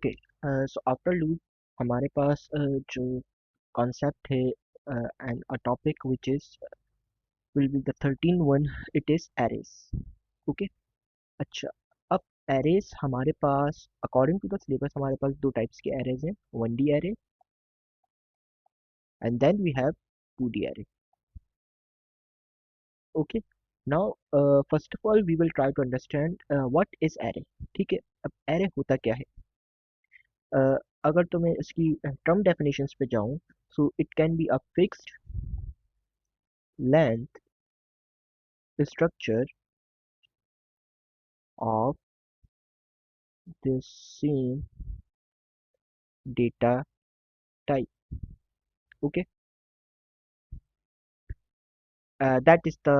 Okay. So after loop हमारे पास जो कॉन्सेप्ट है and a topic which is will be the 13 one, it is arrays. Okay. अच्छा, अब एरेज हमारे पास अकॉर्डिंग टू द सिलेबस हमारे पास दो टाइप्स के एरेज हैं, 1D array and then we have 2D array. Okay. Now first of all we will try to understand what is array. ठीक है, अब एरे होता क्या है। अगर तो मैं इसकी टर्म डेफिनेशंस पे जाऊं, so it can be a fixed length structure of the same data type. Okay, that is the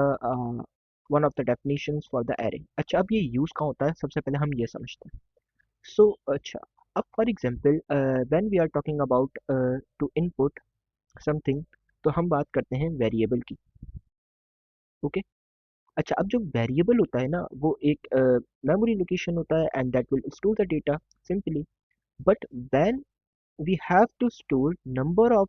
one of the definitions for the array. अच्छा, अब ये यूज कहाँ होता है, सबसे पहले हम ये समझते हैं। सो अच्छा, अब for example when we are talking about to input something, तो हम बात करते हैं वेरिएबल की। ओके। अच्छा, अब जो वेरिएबल होता है ना, वो एक मेमोरी लोकेशन होता है and that will store the data simply. But when we have to store number of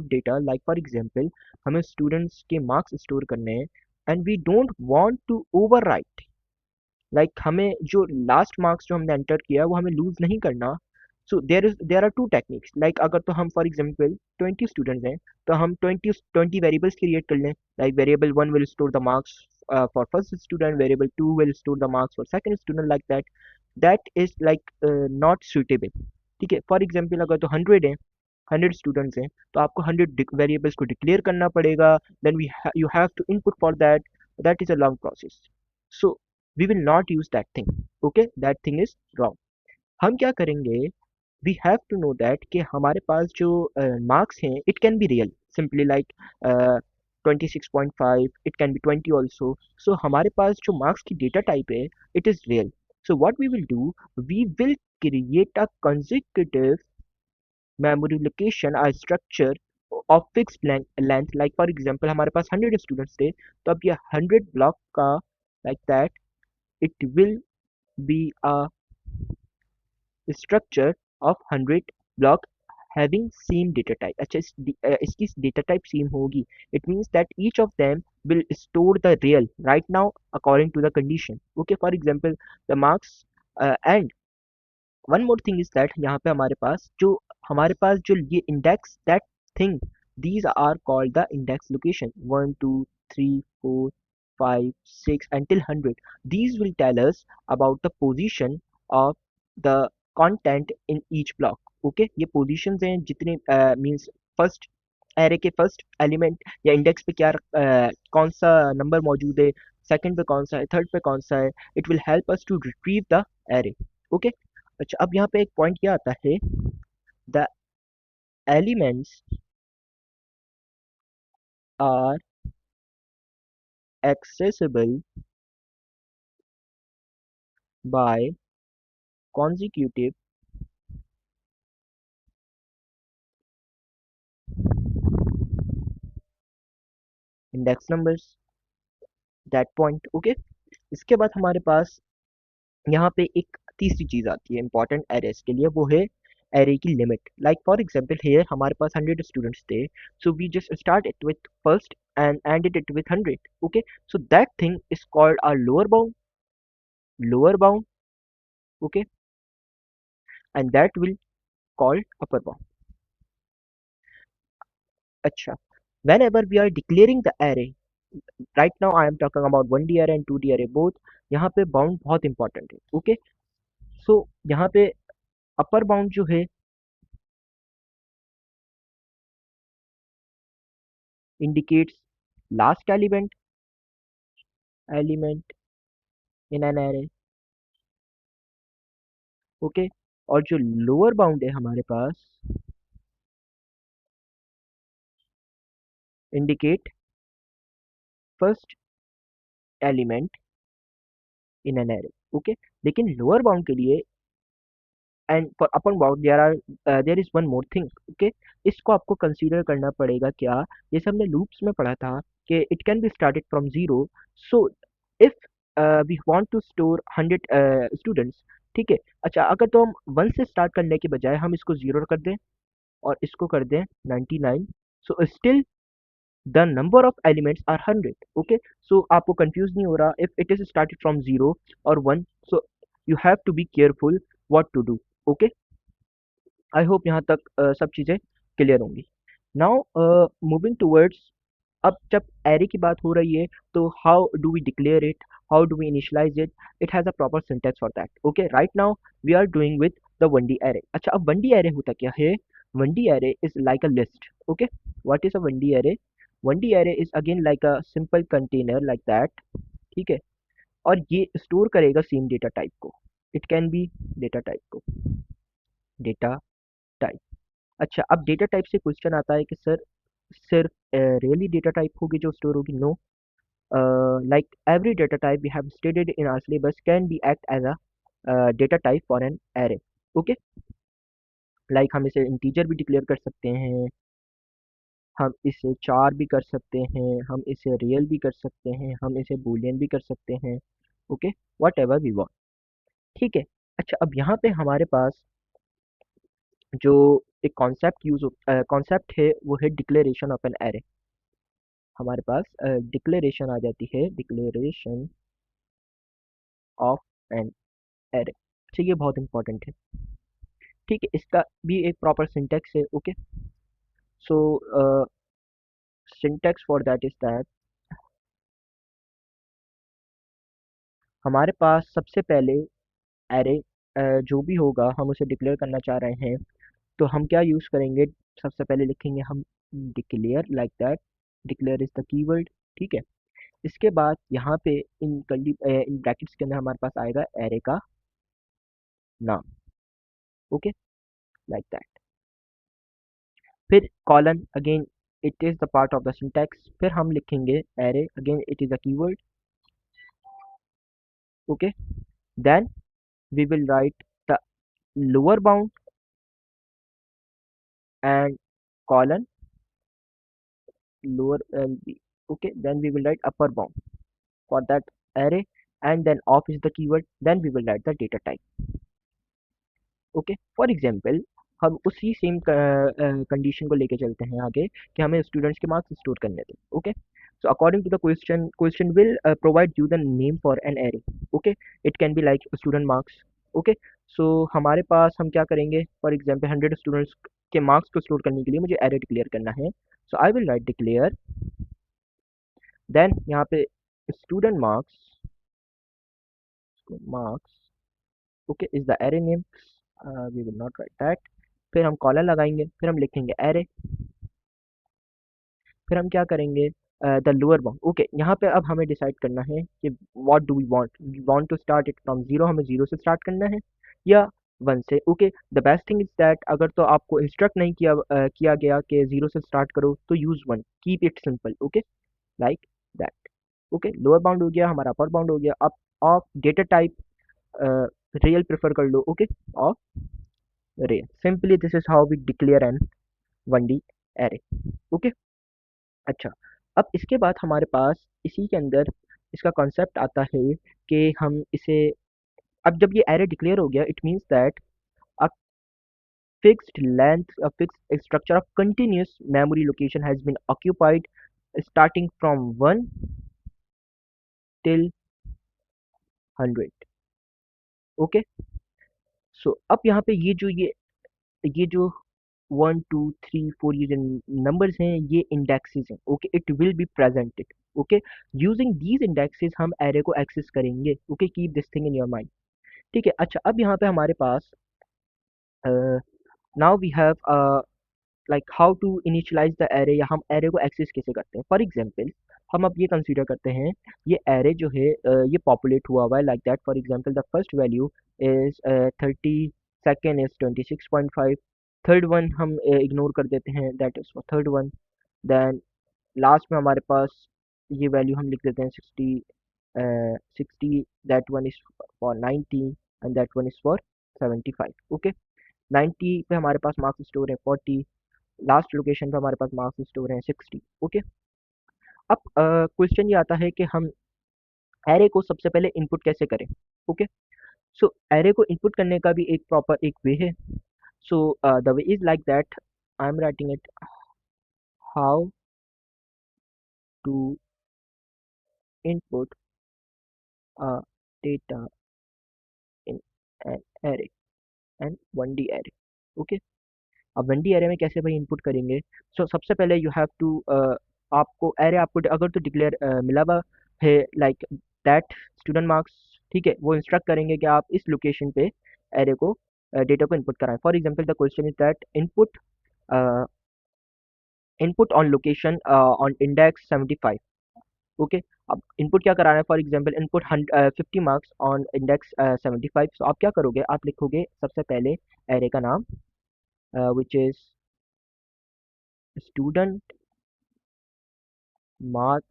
data, like for example हमें students के marks store करने हैं and we don't want to overwrite, like हमें जो last marks जो हमने enter किया वो हमें lose नहीं करना। so there are two techniques, like अगर तो हम for example 20 students हैं, तो हम 20 variables create कर लें, like variable 1 will store the marks for first student, variable 2 will store the marks for second student, like that. That is like not suitable। ठीक है, फॉर एग्जाम्पल अगर तो 100 है, 100 स्टूडेंट्स हैं, तो आपको 100 वेरिएबल्स को डिक्लेयर करना पड़ेगा, then you have to input for that. That is a long process, so we will not use that thing. Okay, that thing is wrong. हम क्या करेंगे, we have to know that कि हमारे पास जो मार्क्स हैं, it can be real, simply like 26.5, it can be 20 also. So हमारे पास जो मार्क्स की डेटा टाइप है, it is real. So what we will do, we will create a consecutive memory location, a structure of fixed length, like for example हमारे पास 100 students थे, तो अब ये 100 ब्लॉक का, like that, it will be a structure of 100 block having same data type। अच्छा, इसकी data type same होगी, it means that each of them will store the real right now according to the condition। okay, for example the marks and one more thing is that, यहाँ पे हमारे पास जो ये index that thing, these are called the index location 1 2 3 4 5 6 until 100। these will tell us about the position of the content in each block। Okay, ये positions हैं जितने means first array के फर्स्ट एलिमेंट या इंडेक्स पे क्या कौन सा number मौजूद है, सेकंड पे कौन सा है, थर्ड पे कौन सा है। It will help us to retrieve the array. Okay. अच्छा, अब यहाँ पे एक पॉइंट क्या आता है, the elements are accessible by consecutive index numbers, that point. Okay. इसके बाद हमारे पास यहाँ पे एक तीसरी चीज आती है इंपॉर्टेंट एरेस के लिए, वो है एरे की limit. Like for example here हमारे पास 100 स्टूडेंट्स थे, so we just start it with first and ended it with 100। Okay, so that thing is called a lower bound. Okay, and that will called upper bound. अच्छा, whenever we are declaring the array, right now I am talking about 1D array and 2D array both, यहाँ पे bound बहुत important है। Okay, सो यहाँ पे upper bound जो है indicates last element in an array। Okay, और जो लोअर बाउंड है हमारे पास indicate first element in an array। Okay, लेकिन लोअर बाउंड के लिए and for upper bound there is one more thing. Okay, इसको आपको कंसीडर करना पड़ेगा क्या, जैसे हमने लूप्स में पढ़ा था कि it can be started from zero. So if we want to store 100 students, ठीक है। अच्छा, अगर तो हम 1 से स्टार्ट करने के बजाय हम इसको 0 कर दें और इसको कर दें 99, so still the number of elements are 100। Okay, so आपको कंफ्यूज नहीं हो रहा if it is started from 0 और 1, so you have to be careful what to do. Okay, I hope यहाँ तक सब चीज़ें क्लियर होंगी। नाउ मूविंग टूवर्ड्स, अब जब एरे की बात हो रही है तो how do we declare it, how do we initialize it, it has a proper syntax for that. Okay, right now we are doing with the 1D array. अच्छा, अब 1D एरे होता क्या है? 1D array is like a list. Okay, what is a 1D array? 1D array is again like a simple container like that. ठीक है, और ये store करेगा सेम डेटा टाइप को। It can B data type को, data type. अच्छा, अब data type से क्वेश्चन आता है कि सर सिर्फ रियली डेटा टाइप होगी जो स्टोर होगी? No, like every data type we have stated in our syllabus can be act as a data type for an array. Okay, like हम इसे इंटीजर भी डिक्लेयर कर सकते हैं, हम इसे चार भी कर सकते हैं, हम इसे रियल भी कर सकते हैं, हम इसे बूलियन भी कर सकते हैं। Okay, whatever we want. ठीक है। अच्छा, अब यहाँ पे हमारे पास जो एक कॉन्सेप्ट है वो है डिक्लेरेशन ऑफ एन एरे। हमारे पास डिक्लेरेशन आ जाती है, डिक्लेरेशन ऑफ एन एरे। अच्छा, ये बहुत इंपॉर्टेंट है। ठीक है, इसका भी एक प्रॉपर सिंटेक्स है। Okay, so syntax for that is that हमारे पास सबसे पहले एरे जो भी होगा हम उसे डिक्लेयर करना चाह रहे हैं, तो हम क्या यूज़ करेंगे? सबसे पहले लिखेंगे हम declare like that. Declare is the keyword. ठीक है, इसके बाद यहाँ पे इन ब्रैकेट्स के अंदर हमारे पास आएगा एरे का नाम। Okay, like that. फिर colon, again it is the part of the syntax. फिर हम लिखेंगे array, again it is a keyword. Okay, then we will write the lower bound and colon lower LB. Okay, then we will write upper bound for that array, and then off is the keyword, then we will write the data type. Okay, for example हम उसी same condition को लेके चलते हैं आगे कि हमें students के मार्क्स स्टोर करने थे। Okay, so according to the question will provide you the name for an array. Okay, it can be like student marks. Okay, so हमारे पास हम क्या करेंगे? फॉर एग्जाम्पल 100 स्टूडेंट्स के मार्क्स को स्टोर करने के लिए मुझे एरे डिक्लेयर करना है। So I will write declare, then यहाँ पे student marks, marks okay is the array name, we will not write that. फिर हम कॉलर लगाएंगे, फिर हम लिखेंगे एरे, फिर हम क्या करेंगे? The lower bound. ओके, यहाँ पे अब हमें डिसाइड करना है कि what do we want to start it from zero, हमें जीरो से स्टार्ट करना है या वन से। Okay, the best thing is that अगर तो आपको इंस्ट्रक्ट नहीं किया गया कि जीरो से स्टार्ट करो तो use one, keep it simple. Okay, like that. Okay, lower bound हो गया, हमारा अपर बाउंड हो गया। अब of data type real prefer कर लो। Okay, of real, simply this is how we declare an 1D array. Okay, अच्छा, अब इसके बाद हमारे पास इसी के अंदर इसका कॉन्सेप्ट आता है कि हम इसे, अब जब ये एरे डिक्लेयर हो गया, it means that a fixed length, a fixed structure of continuous memory location has been occupied starting from 1 till 100। Okay, so अब यहाँ पे ये जो 1 2 3 4 ये जो नंबर्स हैं ये इंडेक्सेस हैं। Okay, it will be presented. Okay, using these indexes हम एरे को एक्सेस करेंगे। Okay, keep this thing in your mind. ठीक है। अच्छा, अब यहाँ पे हमारे पास now we have like how to initialise the array, या हम एरे को एक्सेस कैसे करते हैं। फॉर एग्जांपल हम अब ये कंसीडर करते हैं ये एरे जो है ये पॉपुलेट हुआ है like that. For example the first value is 30, second is 26.5, third one हम इग्नोर कर देते हैं, that is for third one. Then last में हमारे पास ये वैल्यू हम लिख देते हैं 60, that one is for 90 and that one is for 75। Okay, 90 पे हमारे पास मार्क्स स्टोर है 40, लास्ट लोकेशन पे हमारे पास मार्क्स स्टोर हैं 60। ओके, अब क्वेश्चन ये आता है कि हम एरे को सबसे पहले इनपुट कैसे करें। ओके, सो एरे को इनपुट करने का भी एक प्रॉपर एक वे है. So the way is like that. I am writing it. How to input a data in an array and 1D array. Okay. अब 1D array में कैसे भाई इनपुट करेंगे? सो सबसे पहले यू हैव टू आपको एरे आपको अगर तो डिक्लेयर मिला हुआ है लाइक दैट स्टूडेंट मार्क्स, ठीक है, वो इंस्ट्रक्ट करेंगे कि आप इस लोकेशन पे एरे को डेटा को इनपुट कराएं. For example the question is that input on location on index 75. Okay. अब इनपुट क्या कराना है? For example input 50 marks on index 75. सो आप क्या करोगे? आप लिखोगे सबसे पहले एरे का नाम which is student mark.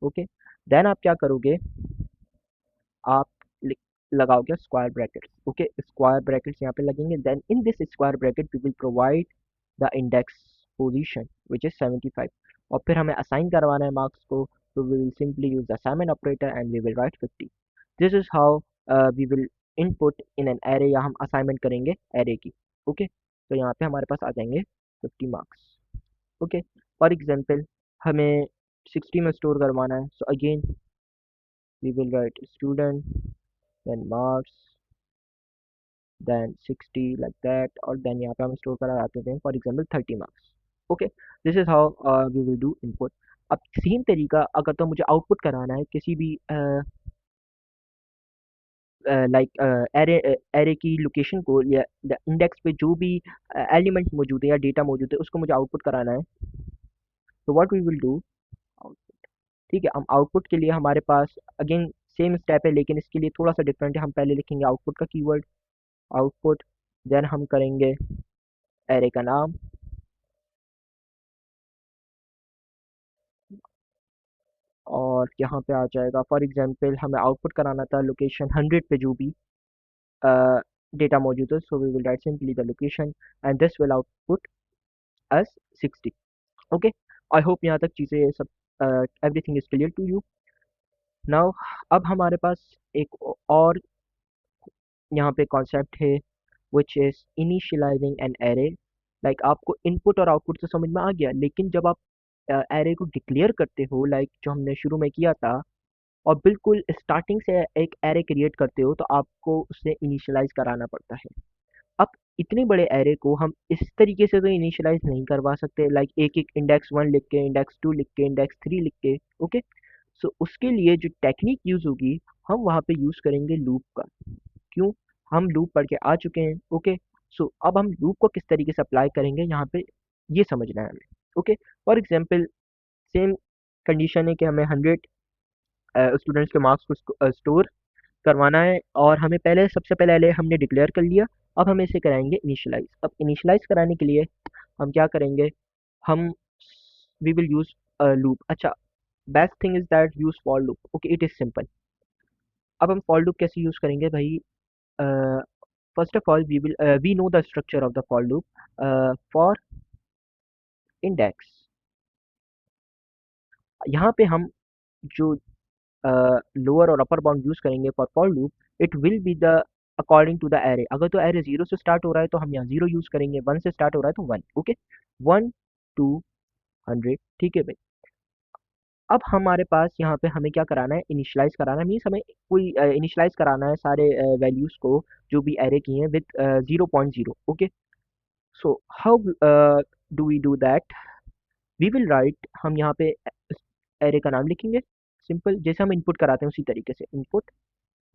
Okay. Then आप क्या करोगे? आप लगाओगे square brackets. Okay. Square brackets यहाँ पे लगेंगे. Then in this square bracket we will provide the index position which is 75. और फिर हमें असाइन करवाना है मार्क्स को, तो we will simply use the assignment operator and we will write 50. This is how we will input in an array, या हम assignment करेंगे एरे की. ओके. तो यहाँ पे हमारे पास आ जाएंगे 50 मार्क्स. ओके. फॉर एग्जांपल हमें 60 में स्टोर करवाना है. So again we will write student then marks then 60 like that, और देन यहाँ पे हम स्टोर करा आते हैं for example 30 marks. Okay. This is how we will do input. अब सेम तरीका अगर तो मुझे आउटपुट कराना है किसी भी लाइक एरे एरे की लोकेशन को, या इंडेक्स पे जो भी एलिमेंट मौजूद है या डेटा मौजूद है उसको मुझे आउटपुट कराना है. तो व्हाट वी विल डू, ठीक है, हम आउटपुट के लिए हमारे पास अगेन सेम स्टेप है, लेकिन इसके लिए थोड़ा सा डिफरेंट है. हम पहले लिखेंगे आउटपुट का कीवर्ड आउटपुट. देन हम करेंगे एरे का नाम, और यहाँ पे आ जाएगा फॉर एग्जांपल हमें आउटपुट कराना था लोकेशन 100 पे जो भी डेटा मौजूद है. So we will write simply the location and this will output as 60. Okay. I hope यहाँ तक चीज़ें सब everything is clear to you now. अब हमारे पास एक और यहाँ पे कॉन्सेप्ट है which is initializing an array. Like आपको इनपुट और आउटपुट तो समझ में आ गया, लेकिन जब आप एरे को डिक्लेयर करते हो लाइक जो हमने शुरू में किया था, और बिल्कुल स्टार्टिंग से एक एरे क्रिएट करते हो, तो आपको उसे इनिशियलाइज कराना पड़ता है. अब इतने बड़े एरे को हम इस तरीके से तो इनिशियलाइज नहीं करवा सकते लाइक एक एक इंडेक्स 1 लिख के, इंडेक्स 2 लिख के, इंडेक्स 3 लिख के. ओके. सो उसके लिए जो टेक्निक यूज होगी, हम वहाँ पे यूज करेंगे लूप का. क्यों? हम लूप पढ़ के आ चुके हैं. ओके. सो अब हम लूप को किस तरीके से अप्लाई करेंगे यहाँ पे, ये समझना है हमें. Okay. For example same condition है कि हमें 100 स्टूडेंट्स के मार्क्स को स्टोर करवाना है, और हमें पहले सबसे पहले हमने डिक्लेयर कर लिया. अब हम इसे कराएंगे इनिशियलाइज. अब इनिशियलाइज कराने के लिए हम क्या करेंगे? हम वी विल यूज लूप. अच्छा, best thing is that use for loop. Okay, it is simple. अब हम फॉर लूप कैसे यूज करेंगे भाई? First of all we know the structure of the for loop. For index, यहाँ पे हम जो लोअर और अपर बाउंड यूज करेंगे for loop, it will be the according to the array. अगर तो एरे 0 से स्टार्ट हो रहा है तो हम यहाँ 0 यूज करेंगे, 1 से स्टार्ट हो रहा है तो 1. ओके. 1 टू 100. ठीक है भाई. अब हमारे पास यहाँ पे हमें क्या कराना है? इनिशियलाइज कराना है. मीन्स हमें कोई इनिशियलाइज कराना है सारे वैल्यूज को जो भी एरे की हैं with 0.0. Okay. So how do we do that? We will write, हम यहाँ पे एरे का नाम लिखेंगे सिंपल, जैसे हम इनपुट कराते हैं उसी तरीके से, इनपुट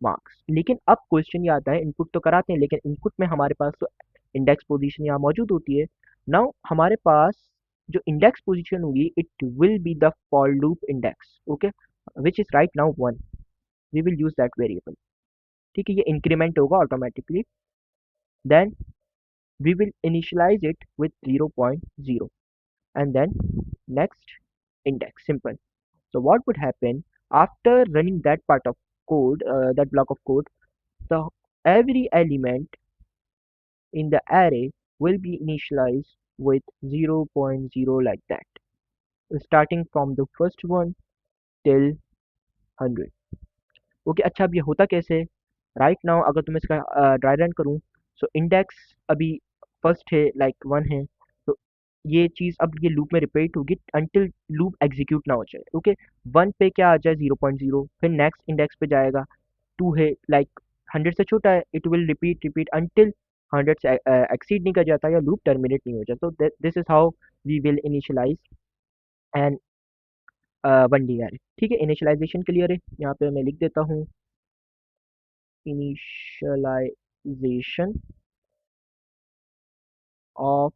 मार्क्स. लेकिन अब क्वेश्चन ये आता है, इनपुट तो कराते हैं लेकिन इनपुट में हमारे पास तो इंडेक्स पोजीशन यहाँ मौजूद होती है. नाउ हमारे पास जो इंडेक्स पोजीशन होगी, it will be the for loop index. Okay. Which is right now 1. We will use that variable. ठीक है, ये इंक्रीमेंट होगा automatically. Then we will initialize it with 0.0 and then next index. Simple. So what would happen after running that part of code, that block of code? The every element in the array will be initialized with 0.0 like that, starting from the first one till 100. Okay. अच्छा, अब ये होता कैसे? Right now अगर तुम इसका dry run करूँ, so index अभी फर्स्ट है, लाइक 1 है, तो ये चीज़ अब ये लूप में रिपीट होगी अंटिल लूप एग्जीक्यूट ना हो जाए। ओके, 1 पे क्या आ जाए 0.0, फिर नेक्स्ट इंडेक्स पे जाएगा, 2 है, लाइक 100 से छोटा है, it will repeat repeat until 100 से एक्सीड नहीं कर जाता या लूप टर्मिनेट नहीं हो जाता। तो this is how we will initialize and 1D array। ठीक है, इनिशियलाइजेशन क्लियर है, यहाँ पे मैं लिख देता हूँ इनिशियलाइजेशन ऑफ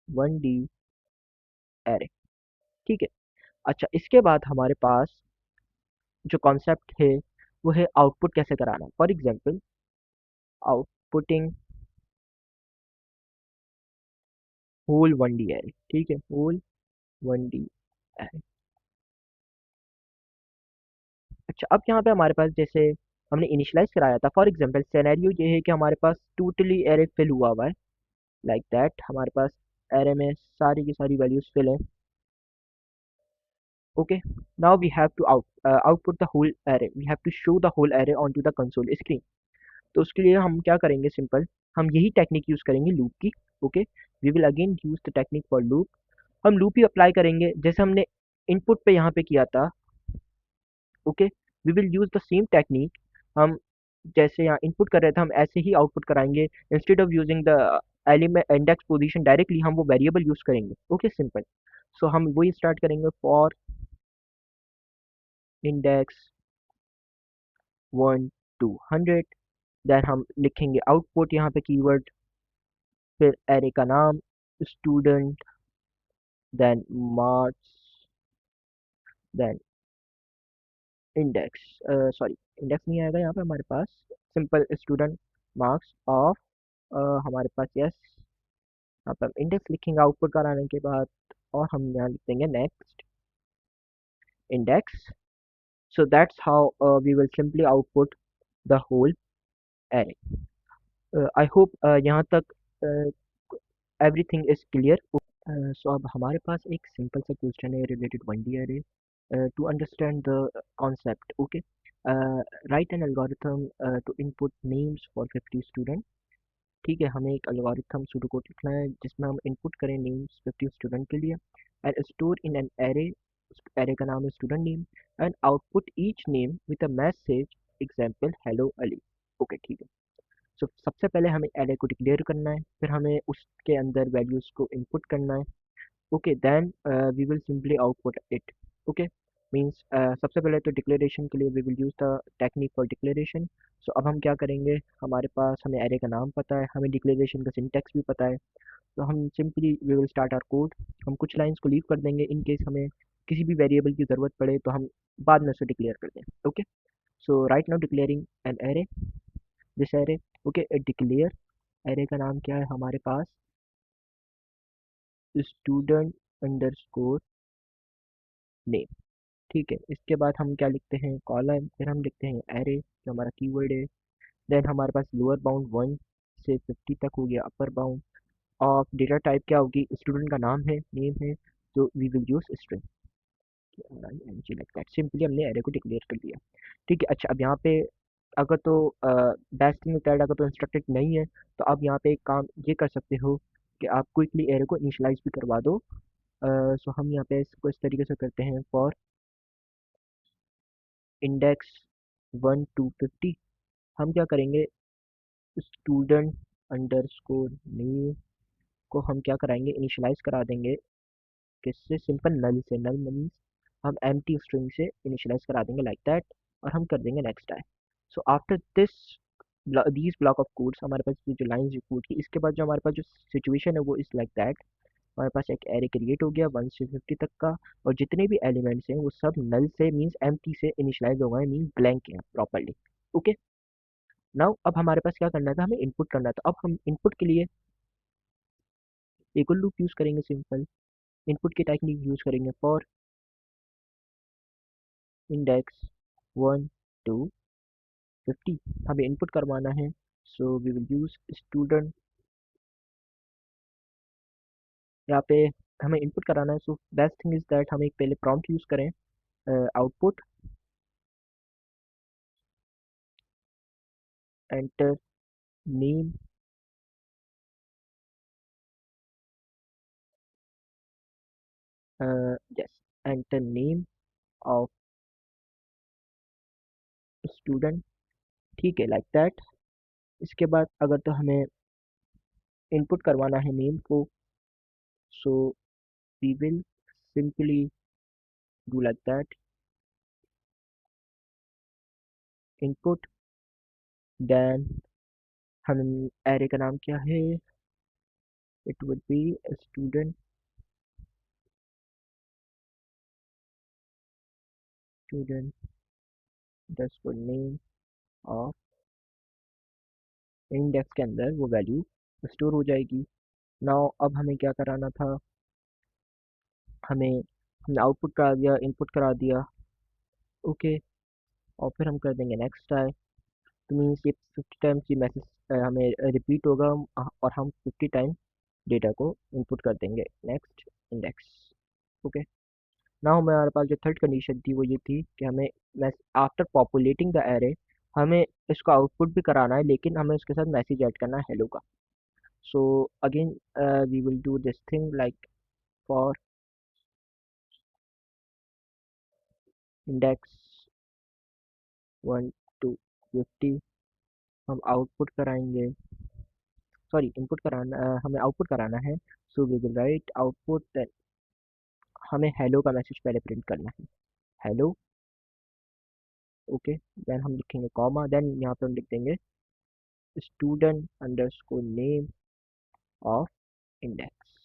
1D array। ठीक है, अच्छा इसके बाद हमारे पास जो कॉन्सेप्ट है वो है आउटपुट कैसे कराना। For example outputting whole 1D array। ठीक है, होल 1D array। अच्छा अब यहाँ पे हमारे पास जैसे हमने इनिशियलाइज कराया था, फॉर एग्जांपल सिनेरियो ये है कि हमारे पास टोटली एरे फिल हुआ हुआ है, लाइक दैट हमारे पास एरे में सारी की सारी वैल्यूज फिल हैं। Okay, now we have to output the whole array, we have to show the whole array on to the console screen. तो उसके लिए हम क्या करेंगे, सिंपल हम यही टेक्निक यूज करेंगे लूप की। Okay, we will again use the technique for loop. हम लूप ही अप्लाई करेंगे जैसे हमने इनपुट पे यहाँ पे किया था। Okay, we will use the same technique. हम जैसे यहाँ इनपुट कर रहे थे हम ऐसे ही आउटपुट कराएंगे, instead of using the element index position directly हम वो वेरिएबल यूज करेंगे। ओके सिंपल, सो हम वही स्टार्ट करेंगे फॉर इंडेक्स 1 to 100, देन हम लिखेंगे आउटपुट यहाँ पे कीवर्ड, फिर एरे का नाम student, then marks, then index, sorry index नहीं आएगा यहाँ पे हमारे पास, सिंपल स्टूडेंट मार्क्स ऑफ हमारे पास यस, यहाँ पर हम इंडेक्स लिखेंगे आउटपुट कराने के बाद, और हम यहाँ लिख देंगे next index. So that's how we will simply output the whole array. I hope यहाँ तक एवरीथिंग इज क्लियर। सो अब हमारे पास एक सिंपल सा क्वेश्चन है related 1D array to understand the concept. Okay, write an algorithm to input names for 50 students। ठीक है, हमें एक एल्गोरिथम सूडो कोड लिखना है जिसमें हम इनपुट करें नेम्स 50 स्टूडेंट के लिए, and store in an array, array का नाम है student name, and output each name with a message example hello Ali. Okay ठीक है, सो सबसे पहले हमें एरे को डिक्लेयर करना है, फिर हमें उसके अंदर वैल्यूज़ को इनपुट करना है। Okay then we will simply output it. Okay means सबसे पहले तो डिक्लेरेशन के लिए we will use the technique for declaration. So अब हम क्या करेंगे, हमारे पास हमें एरे का नाम पता है, हमें डिक्लेरेशन का सिंटैक्स भी पता है, तो हम simply we will start our code. हम कुछ लाइंस को लीव कर देंगे इन केस हमें किसी भी वेरिएबल की ज़रूरत पड़े तो हम बाद में उसे डिक्लेयर कर दें। Okay, so right now declaring an array, this array. Okay, declare array का नाम क्या है हमारे पास, स्टूडेंट अंडरस्कोर नेम। ठीक है, इसके बाद हम क्या लिखते हैं, कॉलम, फिर हम लिखते हैं एरे जो हमारा कीवर्ड है, देन हमारे पास लोअर बाउंड 1 से 50 तक हो गया, upper bound of data type क्या होगी, स्टूडेंट का नाम है, नेम है, तो we will use string like that. Simply हमने एरे को डिक्लेयर कर दिया। ठीक है, अच्छा अब यहाँ पे अगर तो बेस्ट थिंग होता है अगर तो इंस्ट्रक्टेड नहीं है, तो आप यहाँ पे एक काम ये कर सकते हो कि आप क्विकली एरे को इनिशियलाइज भी करवा दो। सो हम यहाँ पे इसको इस तरीके से करते हैं, फॉर इंडेक्स 1 to 50 हम क्या करेंगे, स्टूडेंट अंडरस्कोर नेम को हम क्या कराएंगे, इनिशियलाइज करा देंगे किससे, सिंपल नल से। नल मीन्स हम एम्प्टी स्ट्रिंग से इनिशियलाइज करा देंगे लाइक दैट, और हम कर देंगे next time. So after this these block of codes, हमारे पास ये जो लाइन्स जो कोड की, इसके बाद जो हमारे पास जो सिचुएशन है वो इस लाइक दैट, हमारे पास एक एरे क्रिएट हो गया 1 से 50 तक का, और जितने भी एलिमेंट्स हैं वो सब नल से मीन्स एम्प्टी से इनिशियलाइज हो गए, मीन्स ब्लैंक है प्रॉपरली। ओके, नाउ अब हमारे पास क्या करना था, हमें इनपुट करना था। अब हम इनपुट के लिए एक और लूप यूज करेंगे, सिंपल इनपुट की टेक्निक यूज करेंगे फॉर इंडेक्स 1 to 50 हमें इनपुट करवाना है, so we will use student, यहाँ पे हमें इनपुट कराना है। So best thing is that हम एक पहले प्रॉम्प्ट यूज करें, output enter name, yes, enter name of student, ठीक है, लाइक दैट। इसके बाद अगर तो हमें इनपुट करवाना है नेम को, so we will simply do like that, input, then हम एरे का नाम क्या है, it would be student, student underscore name और इंडेक्स के अंदर वो वैल्यू स्टोर हो जाएगी। नाउ अब हमें क्या कराना था, हमें हमने आउटपुट करा दिया, इनपुट करा दिया, ओके, और फिर हम कर देंगे नेक्स्ट टाइम। तो मीन्स ये 50 टाइम्स ये मैसेज हमें रिपीट होगा, और हम 50 टाइम डेटा को इनपुट कर देंगे नेक्स्ट इंडेक्स, ओके। नाउ हमारे पास जो थर्ड कंडीशन थी वो ये थी कि हमें आफ्टर पॉपुलेटिंग द एरे हमें इसको आउटपुट भी कराना है, लेकिन हमें उसके साथ मैसेज ऐड करना है हेलो का। So again we will do this thing like for index 1 to 50 हम आउटपुट कराएंगे, सॉरी इनपुट कराना, हमें आउटपुट कराना है। So we will write output, हमें हेलो का मैसेज पहले प्रिंट करना है, हेलो, ओके। देन हम लिखेंगे कॉमा, देन यहाँ पे हम लिख देंगे student underscore name of index.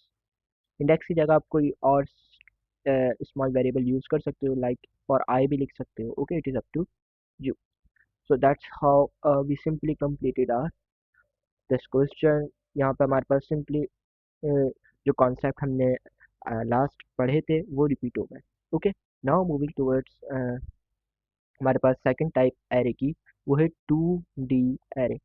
Index की जगह आप कोई और स्मॉल वेरिएबल यूज कर सकते हो, लाइक फॉर आई भी लिख सकते हो, okay, it is up to you. So that's how we simply completed our this question. यहाँ पे हमारे पास सिंपली जो कॉन्सेप्ट हमने लास्ट पढ़े थे वो रिपीट हो गए, ओके। नाउ मूविंग टूवर्ड्स हमारे पास सेकंड टाइप एरे की, वो है 2D एरे।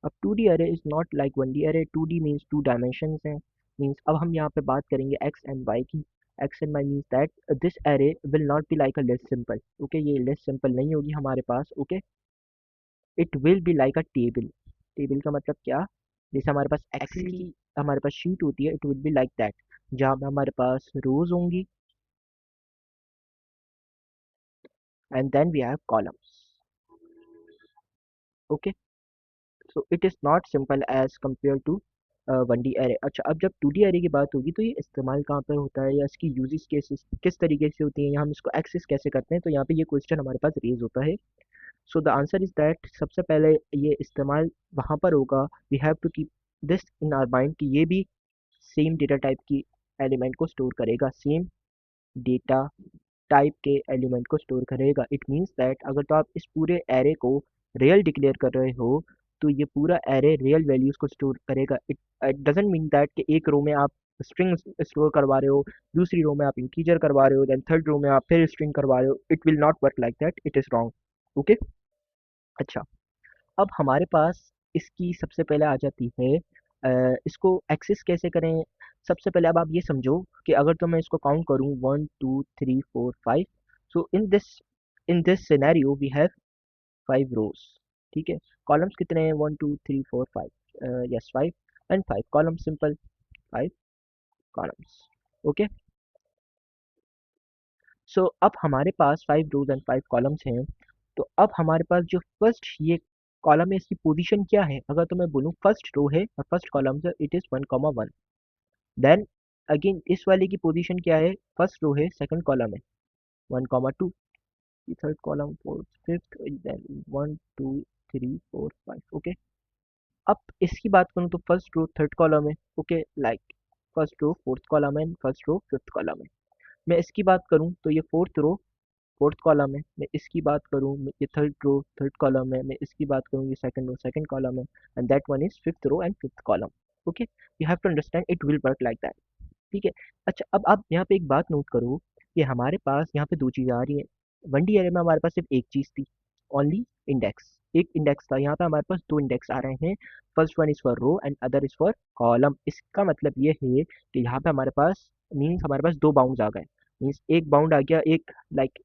अब 2D array is not like 1D array, 2D means two dimensions हैं, मीन्स अब हम यहाँ पे बात करेंगे एक्स एंड वाई की। X and Y means that this array will not be like a list simple, okay, ये लिस्ट सिंपल नहीं होगी हमारे पास, okay. It will be like a table. Table का मतलब क्या, जैसे हमारे पास एक्सेल की हमारे पास शीट होती है, it will be like that, जहाँ पे हमारे पास रोज होंगी and then we have columns, okay. So it is not simple as compare to 1D array. अच्छा, अब जब 2D एरे की बात होगी तो ये इस्तेमाल कहाँ पर होता है, या इसकी यूजेस केसेस किस तरीके से होती हैं, या हम इसको एक्सेस कैसे करते हैं, तो यहाँ पे ये क्वेश्चन हमारे पास रेज होता है। So the answer is that सबसे पहले ये इस्तेमाल वहाँ पर होगा, we have to keep this in our mind कि ये भी सेम डेटा टाइप की एलिमेंट को स्टोर करेगा, सेम डेटा टाइप के एलिमेंट को स्टोर करेगा। इट मीन्स दैट अगर तो आप इस पूरे एरे को रियल डिक्लेयर कर रहे हो, तो ये पूरा एरे रियल वैल्यूज को स्टोर करेगा। It it doesn't mean that कि एक रो में आप स्ट्रिंग स्टोर करवा रहे हो, दूसरी रो में आप इंटीजर करवा रहे हो, देन थर्ड रो में आप फिर स्ट्रिंग करवा रहे हो, it will not work like that, it is wrong, okay. अच्छा, अब हमारे पास इसकी सबसे पहले आ जाती है इसको एक्सेस कैसे करें। सबसे पहले अब आप ये समझो कि अगर तो मैं इसको काउंट करूँ 1 2 3 4 5, so in this scenario we have 5 rows, ठीक है। कॉलम्स कितने हैं, 1 2 3 4 5, yes 5, and 5 columns, simple 5 columns, okay. So अब हमारे पास 5 रोज एंड 5 कॉलम्स हैं। तो अब हमारे पास जो फर्स्ट ये कॉलम है इसकी पोजीशन क्या है, अगर तो मैं बोलूँ फर्स्ट रो है और फर्स्ट कॉलम है, इट इज़ 1 1। देन अगेन इस वाले की पोजीशन क्या है, फर्स्ट रो है सेकंड कॉलम है 1 2, third column fourth fifth, then 1 2 3 4 5, okay. अब इसकी बात करूँ तो फर्स्ट रो थर्ड कॉलम है, okay, like first row fourth column है, फर्स्ट रो फिफ्थ कॉलम है। मैं इसकी बात करूँ तो ये फोर्थ रो फोर्थ कॉलम है, मैं इसकी बात करूँ ये थर्ड रो थर्ड कॉलम है, मैं इसकी बात करूँ ये सेकंड रो सेकंड कॉलम है, and that one is fifth row and fifth column, okay. You have to understand it will work like that, ठीक है। अच्छा, अब आप यहाँ पे एक बात नोट करो कि हमारे पास यहाँ पे दो चीज़ें आ रही हैं। 1D एरे में हमारे पास सिर्फ एक चीज़ थी, ओनली इंडेक्स, एक इंडेक्स था। यहाँ पे हमारे पास दो इंडेक्स आ रहे हैं, first one is for row and other is for column. इसका मतलब ये है कि यहाँ पे हमारे पास मीन्स हमारे पास दो बाउंड्स आ गए, मीन्स एक बाउंड आ गया, एक लाइक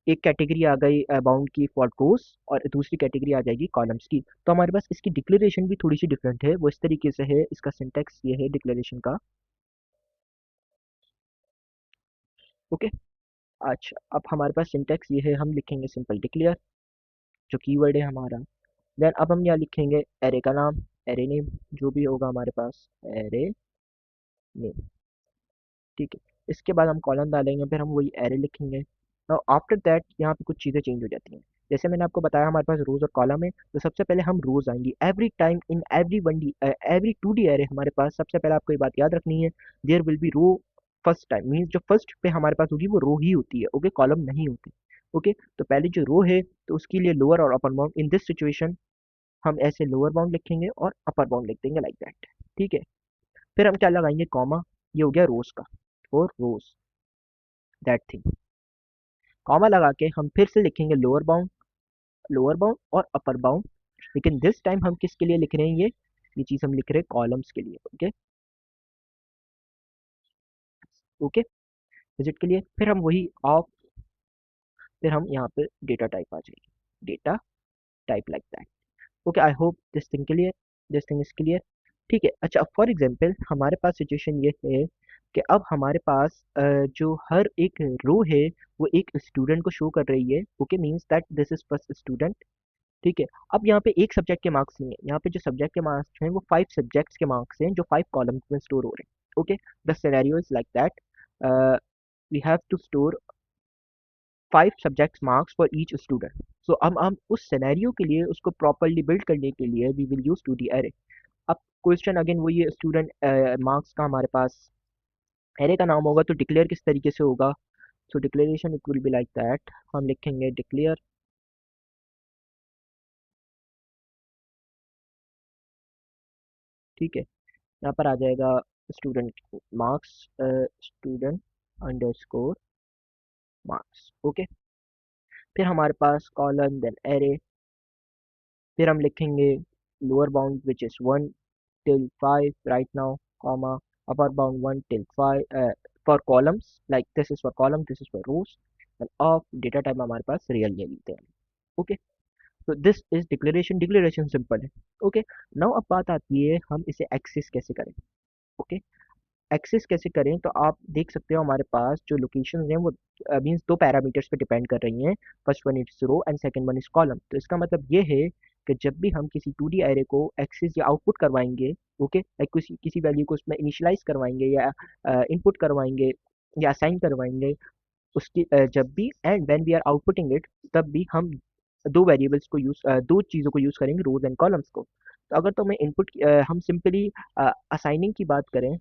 एक कैटेगरी आ गई बाउंड की फॉर रोज और दूसरी कैटेगरी आ जाएगी कॉलम्स की। तो हमारे पास इसकी डिक्लेरेशन भी थोड़ी सी डिफरेंट है, वो इस तरीके से है, इसका सिंटेक्स ये है डिक्लेरेशन का। ओके। अच्छा, अब हमारे पास सिंटेक्स ये है, हम लिखेंगे सिंपल डिक्लेयर जो कीवर्ड है हमारा। देन अब हम यहाँ लिखेंगे एरे का नाम, एरे नेम जो भी होगा हमारे पास, एरे नेम। ठीक है। इसके बाद हम कॉलम डालेंगे, फिर हम वही एरे लिखेंगे। नाउ आफ्टर दैट यहाँ पे कुछ चीज़ें चेंज हो जाती हैं। जैसे मैंने आपको बताया हमारे पास रोज और कॉलम है, तो सबसे पहले हम रोज आएंगी। Every time in every one D every 2D array हमारे पास सबसे पहले आपको ये बात याद रखनी है, there will be row first time, means जो फर्स्ट पे हमारे पास होगी वो रो ही होती है, ओके, कॉलम नहीं होती। ओके, तो पहले जो रो है तो उसके लिए लोअर और upper bound, in this situation हम ऐसे लोअर बाउंड लिखेंगे और अपर बाउंड लिख देंगे लाइक दैट। ठीक है। फिर हम क्या लगाएंगे, कॉमा, ये हो गया रोज का, और रोज दैट थिंग। कॉमा लगा के हम फिर से लिखेंगे लोअर बाउंड और अपर बाउंड, लेकिन दिस टाइम हम किसके लिए लिख रहे हैं, ये चीज़ हम लिख रहे हैं कॉलम्स के लिए। ओके, ओके, विजिट के लिए। फिर हम वही ऑफ, फिर हम यहाँ पे डेटा टाइप आ जाएगी, data type like that. Okay, I hope this thing clear, this thing is clear. ठीक है। अच्छा, फॉर एग्जांपल हमारे पास सिचुएशन ये है कि अब हमारे पास जो हर एक रो है वो एक स्टूडेंट को शो कर रही है। Okay, means that this is first student. ठीक है। अब यहाँ पे एक सब्जेक्ट के मार्क्स नहीं है, यहाँ पे जो सब्जेक्ट के मार्क्स हैं वो 5 सब्जेक्ट्स के मार्क्स हैं जो 5 कॉलम्स में स्टोर हो रहे हैं। Okay, the scenario is like that, we have to store 5 subjects marks for each student. So अब हम उस सिनेरियो के लिए उसको प्रॉपरली बिल्ड करने के लिए we will use 2D array. अब क्वेश्चन अगेन वही है, स्टूडेंट मार्क्स का हमारे पास एरे का नाम होगा तो डिक्लेयर किस तरीके से होगा। So declaration it will be like that, हम लिखेंगे डिक्लेयर। ठीक है। यहाँ पर आ जाएगा student marks, student underscore marks. Okay, फिर हमारे पास कॉलन देन एरे, फिर हम लिखेंगे lower bound which is 1 till 5 right now, comma, upper bound 1 till 5 for columns, like this is for column, this is for rows, and of data type हमारे पास real ले लेते हैं। ओके, तो this is declaration, declaration simple है। Okay, now अब बात आती है हम इसे एक्सेस कैसे करें। ओके, एक्सेस कैसे करें, तो आप देख सकते हो हमारे पास जो लोकेशन हैं वो मीन्स दो पैरामीटर्स पे डिपेंड कर रही हैं। First one is row and second one is column. तो इसका मतलब ये है कि जब भी हम किसी 2D एरे को एक्सेस या आउटपुट करवाएंगे, ओके, लाइक किसी किसी वैल्यू को उसमें इनिशियलाइज करवाएंगे या इनपुट करवाएंगे या असाइन करवाएंगे, उसकी जब भी and when we are outputting it, तब भी हम दो वेरिएबल्स को यूज, दो चीज़ों को यूज करेंगे, रोज एंड कॉलम्स को। तो अगर तो मैं इनपुट, हम सिंपली असाइनिंग की बात करें,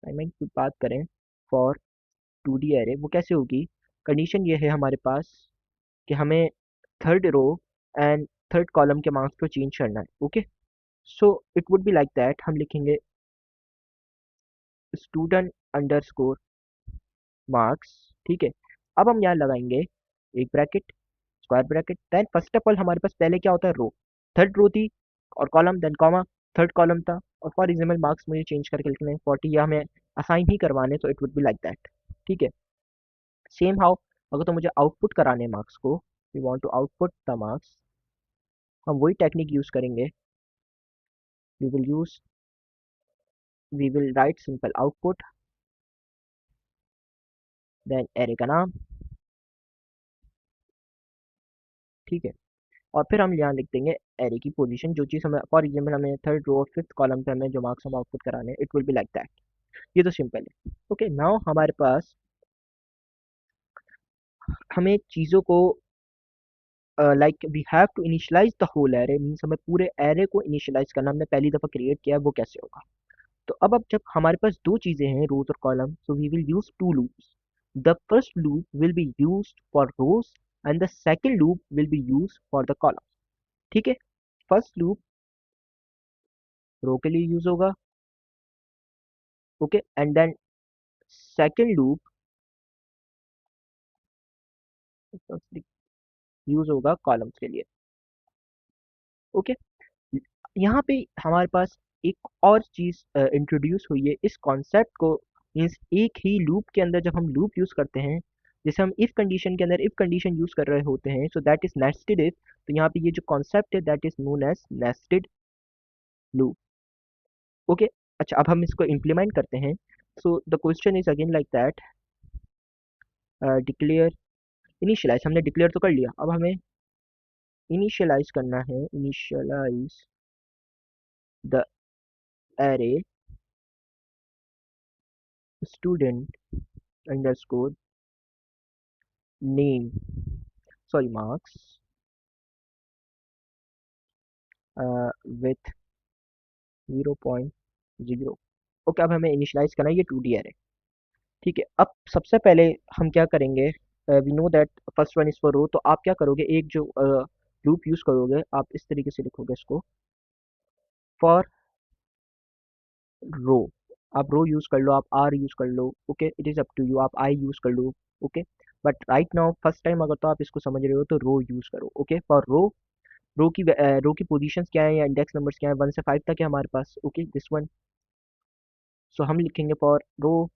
असाइनमेंट की बात करें फॉर 2D एरे, वो कैसे होगी। कंडीशन ये है हमारे पास कि हमें third row and third column के मार्क्स को चेंज करना है। Okay, so it would be like that, हम लिखेंगे स्टूडेंट अंडरस्कोर मार्क्स। ठीक है। अब हम यहाँ लगाएंगे एक bracket, square bracket, then first of all हमारे पास पहले क्या होता है, रो, थर्ड रो थी और column, then comma, third column था। और फॉर एग्जाम्पल मार्क्स मुझे चेंज करके लिखने हैं 40 या हमें असाइन ही करवाने, तो it would be like that. ठीक है। सेम हाउ, अगर तो मुझे आउटपुट कराने मार्क्स को, we want to output the marks, हम वही टेक्निक यूज करेंगे। We will use, we will write simple output, then array का नाम। ठीक है। और फिर हम यहाँ लिख देंगे एरे की पोजीशन, जो चीज़ हमें, फॉर एग्जाम्पल हमें थर्ड रो और फिफ्थ कॉलम पे हमें जो मार्क्स हम आउटपुट कराने, it will be like that. ये तो सिंपल है। ओके, नाउ हमारे पास हमें चीज़ों को like we have to initialise the whole array, means हमें पूरे एरे को इनिशियलाइज करना, हमने पहली दफ़ा क्रिएट किया है, वो कैसे होगा। तो अब जब हमारे पास दो चीज़ें हैं, रोज और column, so we will use two loops. The first loop will be used for rows and the second loop will be used for the column. ठीक है। फर्स्ट लूप रो के लिए यूज होगा, okay, and then second loop use होगा columns के लिए। Okay, यहाँ पे हमारे पास एक और चीज इंट्रोड्यूस हुई है इस कॉन्सेप्ट को, मीन्स एक ही लूप के अंदर जब हम लूप यूज करते हैं जैसे हम इफ कंडीशन के अंदर इफ कंडीशन यूज कर रहे होते हैं, so that is nested if. तो यहाँ पे ये जो कॉन्सेप्ट है that is known as nested loop. Okay, अच्छा अब हम इसको इम्प्लीमेंट करते हैं। So the question is again like that, declare initialise. हमने डिक्लेयर तो कर लिया, अब हमें इनिशियलाइज करना है। Initialise the array student underscore name, sorry marks with 0.0। Okay, अब हमें इनिशियलाइज करना है ये 2D एरे। ठीक है, अब सबसे पहले हम क्या करेंगे, we know that first one is for row. तो आप क्या करोगे, एक जो लूप यूज करोगे आप इस तरीके से लिखोगे इसको, फॉर रो। आप रो यूज कर लो, आप आर यूज कर लो, okay, it is up to you, आप आई यूज कर लो। Okay, but right now first time अगर तो आप इसको समझ रहे हो तो रो यूज करो। ओके, फॉर रो, रो की पोजीशंस क्या है या इंडेक्स नंबर्स क्या है, 1 से 5 तक है हमारे पास। Okay, this one. सो हम लिखेंगे फॉर रो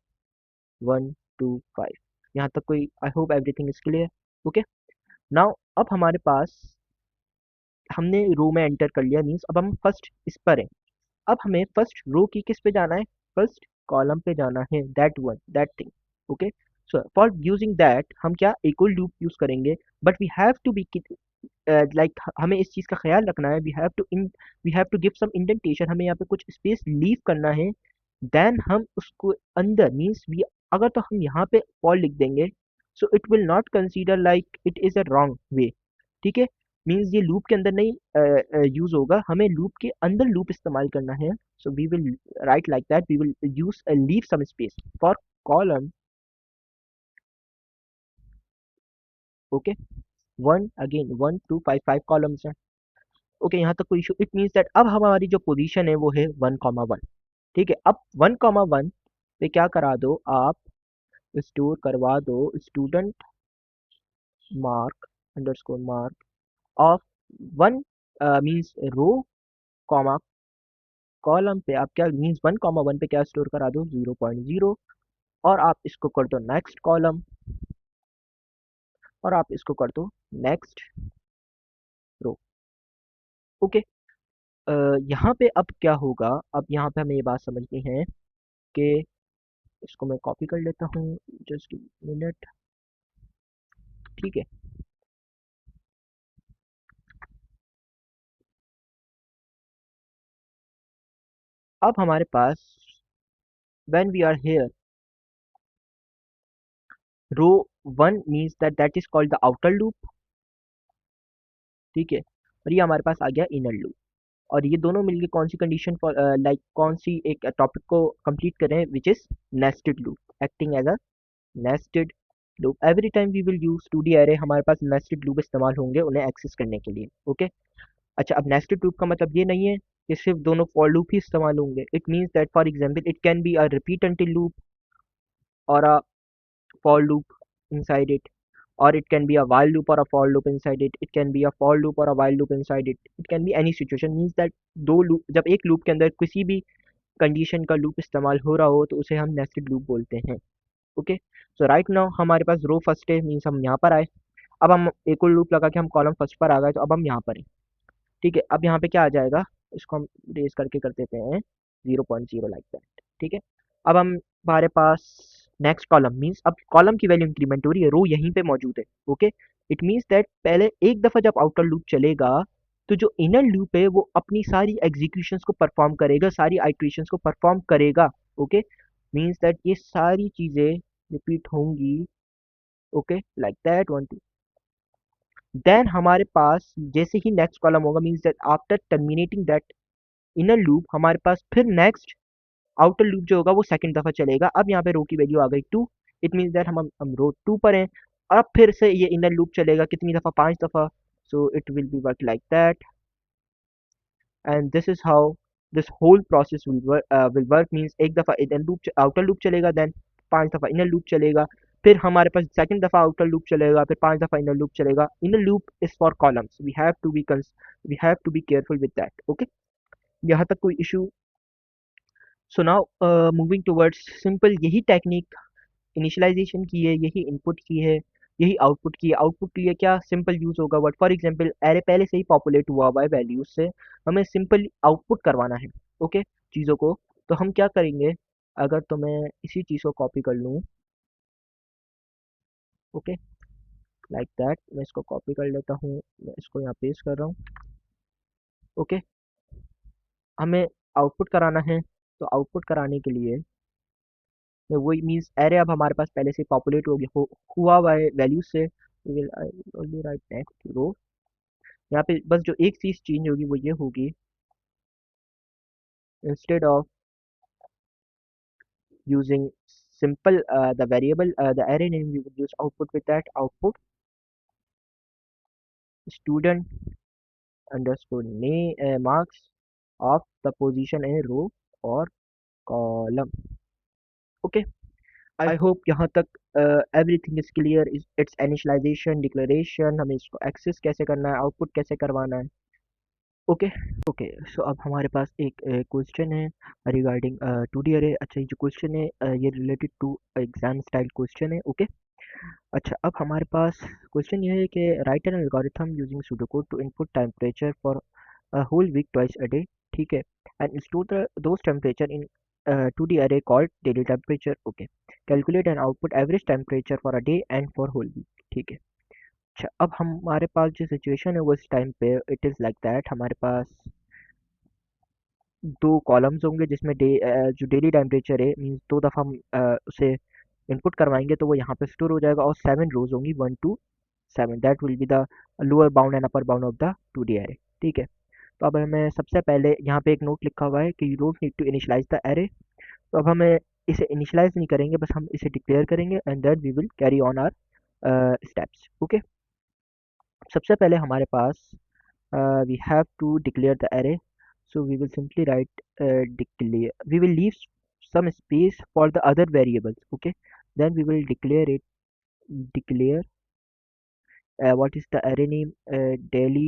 1 to 5। यहाँ तक कोई, I hope everything is clear. Okay, now अब हमारे पास, हमने रो में एंटर कर लिया, मीन्स अब हम फर्स्ट इस पर हैं। अब हमें फर्स्ट रो की किस पे जाना है, फर्स्ट कॉलम पे जाना है, that one, that thing. Okay, so for using that हम क्या इक्वल लूप यूज करेंगे, but we have to be like, हमें इस चीज़ का ख्याल रखना है, we have to give some indentation, हमें यहाँ पे कुछ स्पेस लीव करना है। देन हम उसको अंदर, मीन्स वी, अगर तो हम यहाँ पे फॉर लिख देंगे, सो it will not consider like it is a wrong way. ठीक है, मीन्स ये लूप के अंदर नहीं यूज होगा, हमें लूप के अंदर लूप इस्तेमाल करना है। So we will write like that, we will use leave some space for column. Okay, one again 1 to 5 columns हैं। ओके, यहाँ तक कोई इशू, इट मीन्स दैट अब हमारी जो पोजीशन है वो है 1, 1। ठीक है, अब 1, 1 पे क्या करा दो आप, स्टोर करवा दो student mark underscore mark of 1, means row comma column पे आप क्या मीन्स 1, 1 पे क्या स्टोर करा दो 0.0। और आप इसको कर दो नेक्स्ट कॉलम, और आप इसको कर दो नेक्स्ट रो। ओके, यहाँ पे अब क्या होगा, अब यहाँ पे हमें ये बात समझनी है कि, इसको मैं कॉपी कर लेता हूँ, जस्ट मिनट। ठीक है, अब हमारे पास when we are here, row 1 means that is called the outer loop. ठीक है, और ये हमारे पास आ गया इनर लूप। और ये दोनों मिलके कौन सी कंडीशन फॉर लाइक कौन सी एक टॉपिक को कंप्लीट करें, which is nested loop acting as a nested loop. Every time we will use 2D array, हमारे पास नेस्टेड लूप इस्तेमाल होंगे उन्हें एक्सेस करने के लिए। ओके, अच्छा अब नेस्टेड लूप का मतलब ये नहीं है कि सिर्फ दोनों फॉर लूप ही इस्तेमाल होंगे। It means that for example it can be a repeat until loop और अ for loop inside it, or it can be a while loop or a for loop inside it, it can be a for loop or a while loop inside it, it can be any situation, means that दो loop, जब एक loop के अंदर किसी भी condition का loop इस्तेमाल हो रहा हो तो उसे हम नेस्टेड लूप बोलते हैं। ओके, सो राइट नाउ हमारे पास रो फर्स्ट है, मीन्स हम यहाँ पर आए। अब हम एक और लूप लगा के हम कॉलम फर्स्ट पर आ गए, तो अब हम यहाँ पर हैं। ठीक है, अब यहाँ पे क्या आ जाएगा, इसको हम रेज करके कर देते हैं 0.0 लाइक दैट। ठीक है, अब हम, हमारे पास नेक्स्ट कॉलम, मीन्स अब कॉलम की वैल्यू इंक्रीमेंट हो रही है, रो यहीं पे मौजूद है। ओके, इट मीन्स दैट पहले एक दफ़ा जब आउटर लूप चलेगा तो जो इनर लूप है वो अपनी सारी एग्जीक्यूशंस को परफॉर्म करेगा, सारी आइट्रेशंस को परफॉर्म करेगा। ओके, मीन्स दैट ये सारी चीज़ें रिपीट होंगी। Okay, like that 1 2। देन हमारे पास जैसे ही नेक्स्ट कॉलम होगा, means that after terminating that inner loop, हमारे पास फिर नेक्स्ट आउटर लूप जो होगा वो सेकंड दफ़ा चलेगा। अब यहाँ पे रो की वैल्यू आ गई 2। इट मीन्स दैट हम रो 2 पर हैं। अब फिर से ये इनर लूप चलेगा कितनी दफ़ा, 5 दफ़ा। So it will be work like that, and this is how this whole process will work. Means एक दफ़ा इनर लूप आउटर लूप चलेगा, देन 5 दफ़ा इनर लूप चलेगा, फिर हमारे पास सेकंड दफ़ा आउटर लूप चलेगा, फिर 5 दफ़ा इनर लूप चलेगा। Inner loop is for columns, we have to be careful with that. Okay, यहाँ तक कोई issue? So now moving towards simple, यही टेक्निक इनिशियलाइजेशन की है, यही इनपुट की है, यही आउटपुट की है। आउटपुट के लिए क्या सिंपल यूज होगा, बट फॉर एग्जांपल एरे पहले से ही पॉपुलेट हुआ हुआ है वैल्यूज से, हमें सिंपल आउटपुट करवाना है। ओके, चीज़ों को तो हम क्या करेंगे, अगर तो मैं इसी चीज़ को कॉपी कर लूँ, ओके, लाइक दैट, मैं इसको कॉपी कर लेता हूँ, मैं इसको यहाँ पेस्ट कर रहा हूँ। ओके, हमें आउटपुट कराना है, तो आउटपुट कराने के लिए वही मीन्स एरे अब हमारे पास पहले से पॉपुलेट हो गया हुआ हुआ है वैल्यू से। We will only write next row. यहाँ पे बस जो एक चीज़ चेंज होगी वो ये होगी, instead of using simple the variable the array name, we will use output with that output student underscore name marks of the position in row or column. Okay, I hope यहाँ तक everything is clear. It's initialisation, declaration, हमें इसको access कैसे करना है, output कैसे करवाना है। ओके, ओके, सो अब हमारे पास एक क्वेश्चन है रिगार्डिंग 2D अरे। अच्छा, ये जो क्वेश्चन है ये related to exam style question है। ओके, अच्छा, अब हमारे पास क्वेश्चन ये है कि write an algorithm using pseudocode to input temperature for a whole week twice a day, ठीक है, and store those temperature in 2D array called daily temperature. Okay, calculate and output average temperature for a day and for whole week, ठीक है। अच्छा, अब हमारे पास जो situation है वो इस टाइम पे इट इज़ लाइक दैट, हमारे पास दो कॉलम्स होंगे जिसमें जो डेली टेम्परेचर है मीन्स दो दफ़ा हम उसे इनपुट करवाएंगे तो वो यहाँ पे स्टोर हो जाएगा, और 7 रोज होंगी 1 to 7, that will be the lower bound and upper bound of the 2D array, ठीक है। तो अब हमें सबसे पहले यहाँ पे एक नोट लिखा हुआ है कि you don't need to initialise the array. तो अब हमें इसे इनिशियलाइज नहीं करेंगे, बस हम इसे डिक्लेयर करेंगे and that we will carry on our steps. Okay, सबसे पहले हमारे पास we have to declare the array, so we will simply write declare, we will leave some space for the other variables. Okay, then we will declare it, declare what is the array name, daily,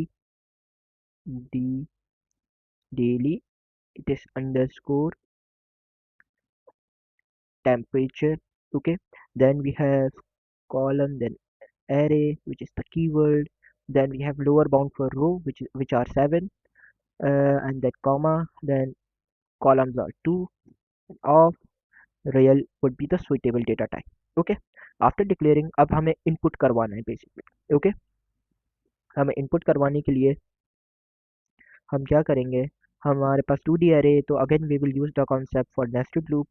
the daily, it is underscore temperature. Okay, then we have column, then array which is the keyword, then we have lower bound for row which are 7, and then comma, then columns are 2, of real would be the suitable data type. Okay, after declaring अब हमें input करवाना है basically. Okay, हमें input करवाने के लिए हम क्या करेंगे, हमारे पास 2D array, तो again we will use the concept for nested loop.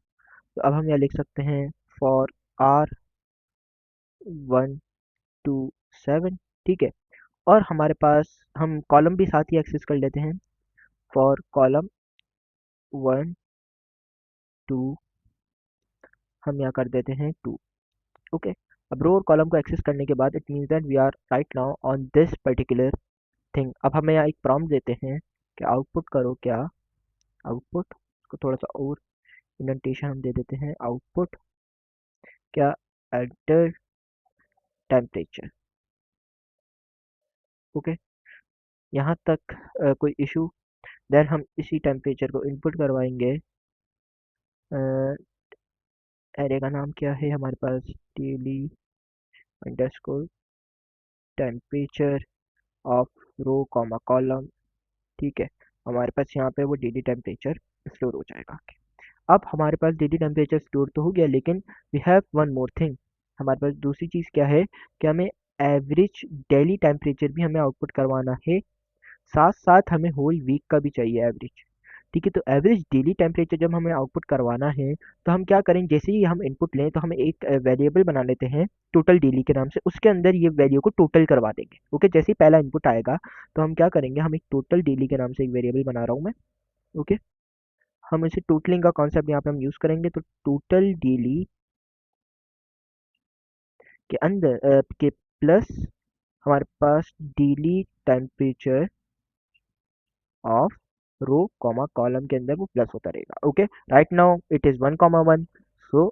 तो अब हम यहाँ लिख सकते हैं फॉर आर 1 to 7, ठीक है, और हमारे पास हम कॉलम भी साथ ही एक्सेस कर लेते हैं, फॉर कॉलम 1 to हम यहाँ कर देते हैं 2। ओके, अब रो और कॉलम को एक्सेस करने के बाद it means that we are right now on this particular thing. अब हमें यहाँ एक प्रॉम्प्ट देते हैं कि आउटपुट करो क्या, आउटपुट को थोड़ा सा और इंडेंटेशन हम दे देते हैं, आउटपुट क्या एंटर टेम्परेचर। ओके, यहाँ तक कोई इशू। देन हम इसी टेम्परेचर को इनपुट करवाएंगे, एरे का नाम क्या है हमारे पास, daily underscore temperature of row comma column, ठीक है। हमारे पास यहाँ पे वो डेली टेम्परेचर स्टोर हो जाएगा। अब हमारे पास डेली टेम्परेचर स्टोर तो हो गया, लेकिन we have one more thing, हमारे पास दूसरी चीज़ क्या है कि हमें एवरेज डेली टेम्परेचर भी हमें आउटपुट करवाना है, साथ साथ हमें होल वीक का भी चाहिए एवरेज, ठीक है। तो एवरेज डेली टेम्परेचर जब हमें आउटपुट करवाना है तो हम क्या करें, जैसे ही हम इनपुट लें तो हम एक वेरिएबल बना लेते हैं टोटल डेली के नाम से, उसके अंदर ये वैल्यू को टोटल करवा देंगे। ओके, जैसे ही पहला इनपुट आएगा तो हम क्या करेंगे, हम एक टोटल डेली के नाम से एक वेरिएबल बना रहा हूँ मैं। ओके, हम इसे टोटलिंग का कॉन्सेप्ट यहाँ पे हम यूज़ करेंगे, तो टोटल डेली के अंदर के प्लस हमारे पास daily temperature of row comma column के अंदर वो प्लस होता रहेगा। Okay, right now it is 1,1, so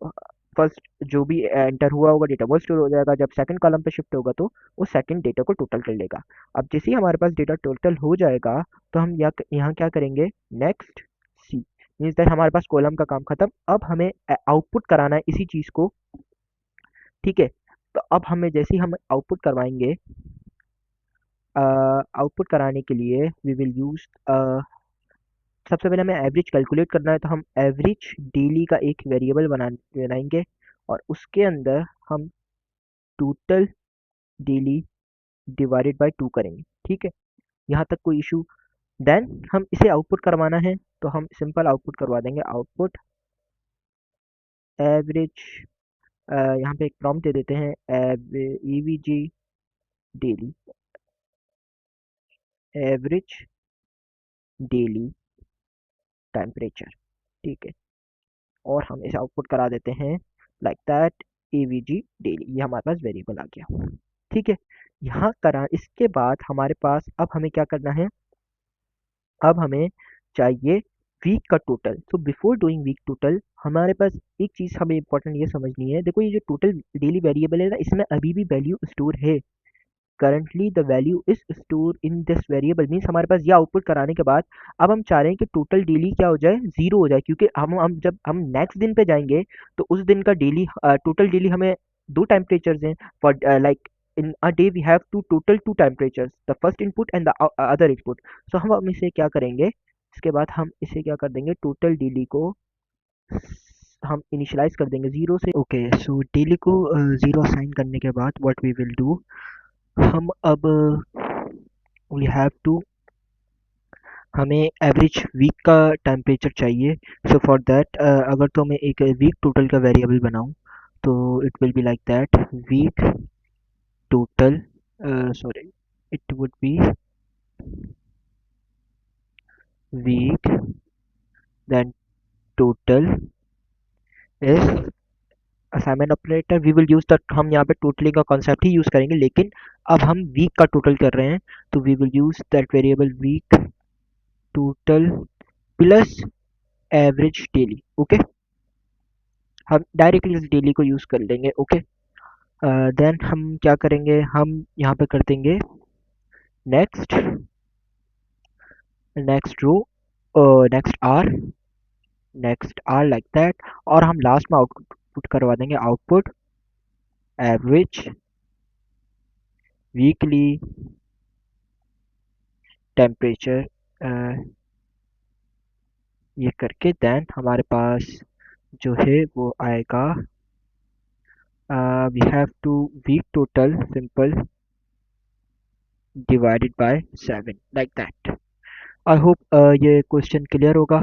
first जो भी एंटर हुआ होगा डेटा वो स्टोर हो जाएगा, जब सेकंड कॉलम पे शिफ्ट होगा तो वो सेकंड डेटा को टोटल कर लेगा। अब जैसे ही हमारे पास डेटा टोटल हो जाएगा तो हम यहाँ क्या करेंगे, नेक्स्ट सी, मीन्स दैट हमारे पास कॉलम का काम खत्म। अब हमें आउटपुट कराना है इसी चीज़ को ठीक है। तो अब हमें जैसे ही हम आउटपुट करवाएंगे, आउटपुट कराने के लिए वी विल यूज, सबसे पहले हमें एवरेज कैलकुलेट करना है, तो हम एवरेज डेली का एक वेरिएबल बनाएंगे और उसके अंदर हम टोटल डेली डिवाइडेड बाय 2 करेंगे। ठीक है, यहाँ तक कोई इशू? देन हम इसे आउटपुट करवाना है, तो हम सिंपल आउटपुट करवा देंगे, आउटपुट एवरेज, यहाँ पे एक प्रॉम्प्ट दे देते हैं, EVG daily, average daily temperature. ठीक है, और हम इसे आउटपुट करा देते हैं लाइक दैट, एवीजी डेली, ये हमारे पास वेरिएबल आ गया। ठीक है, यहाँ करा, इसके बाद हमारे पास अब हमें क्या करना है, अब हमें चाहिए वीक का total. So before doing week total हमारे पास एक चीज़ हमें इंपॉर्टेंट ये समझनी है। देखो, ये जो टोटल डेली वेरिएबल है ना, इसमें अभी भी वैल्यू स्टोर है। Currently the value is store in this variable, means हमारे पास ये आउटपुट कराने के बाद अब हम चाह रहे हैं कि टोटल डेली क्या हो जाए, जीरो हो जाए, क्योंकि हम जब हम नेक्स्ट दिन पे जाएंगे तो उस दिन का डेली, टोटल डेली हमें दो टेम्परेचर्स हैं, for like in a day we have to total two temperatures, the first input and the other input. So हम इसे क्या करेंगे, इसके बाद हम इसे क्या कर देंगे, टोटल डेली को हम इनिशियलाइज कर देंगे जीरो से। ओके, सो डेली को जीरो असाइन करने के बाद व्हाट वी विल डू, हम अब वी हैव टू, हमें एवरेज वीक का टेम्परेचर चाहिए। सो फॉर दैट अगर तो मैं एक वीक टोटल का वेरिएबल बनाऊं, तो it will be like that, week total, sorry, it would be week then total is assignment operator, we will use the, हम यहाँ पे टोटलिंग का कॉन्सेप्ट ही यूज करेंगे, लेकिन अब हम वीक का टोटल कर रहे हैं, तो we will use that variable week total plus average daily. Okay, हम डायरेक्टली इस डेली को यूज कर लेंगे। ओके, देन हम क्या करेंगे, हम यहाँ पे कर देंगे next, next row, next R like that, और हम लास्ट में आउटपुट करवा देंगे, आउटपुट एवरेज वीकली टेम्परेचर, ये करके देन हमारे पास जो है वो आएगा, we have to week total simple divided by 7 like that. I hope ये क्वेश्चन क्लियर होगा।